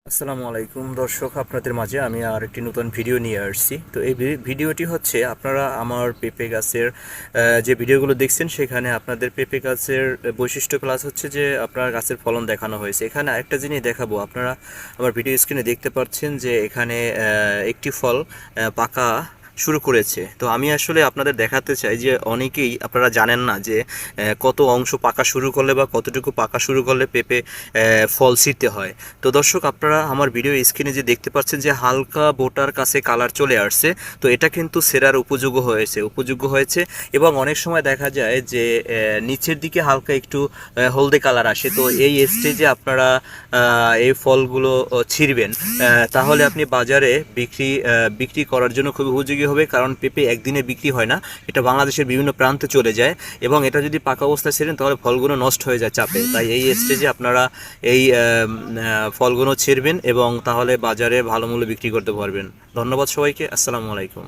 আসসালামু আলাইকুম দর্শক, আপনাদের মাঝে আমি আর একটি নতুন ভিডিও নিয়ে আসছি। তো এই ভিডিওটি হচ্ছে আপনারা আমার পেঁপে গাছের যে ভিডিওগুলো দেখছেন সেখানে আপনাদের পেঁপে গাছের বৈশিষ্ট্য প্লাস হচ্ছে যে আপনার গাছের ফলন দেখানো হয়েছে। এখানে আরেকটা জিনিস দেখাবো, আপনারা আমার ভিডিও স্ক্রিনে দেখতে পাচ্ছেন যে এখানে একটি ফল পাকা শুরু করেছে। তো আমি আসলে আপনাদের দেখাতে চাই যে অনেকেই আপনারা জানেন না যে কত অংশ পাকা শুরু করলে বা কতটুকু পাকা শুরু করলে পেঁপে ফল ছিঁড়তে হয়। তো দর্শক, আপনারা আমার ভিডিও স্ক্রিনে যে দেখতে পাচ্ছেন যে হালকা বোটার কাছে কালার চলে আসছে, তো এটা কিন্তু সেরার উপযোগ্য হয়েছে। এবং অনেক সময় দেখা যায় যে নিচের দিকে হালকা একটু হলদে কালার আসে। তো এই স্টেজে আপনারা এই ফলগুলো ছিঁড়বেন, তাহলে আপনি বাজারে বিক্রি করার জন্য খুব উপযোগী হবে। কারণ পেঁপে একদিনে বিক্রি হয় না, এটা বাংলাদেশের বিভিন্ন প্রান্তে চলে যায়। এবং এটা যদি পাকা অবস্থায় ছিঁড়েন তাহলে ফলগুলো নষ্ট হয়ে যায় চাপে। তাই এই স্টেজে আপনারা এই ফলগুলো ছিঁড়বেন এবং তাহলে বাজারে ভালো মূল্যে বিক্রি করতে পারবেন। ধন্যবাদ সবাইকে। আসসালামু আলাইকুম।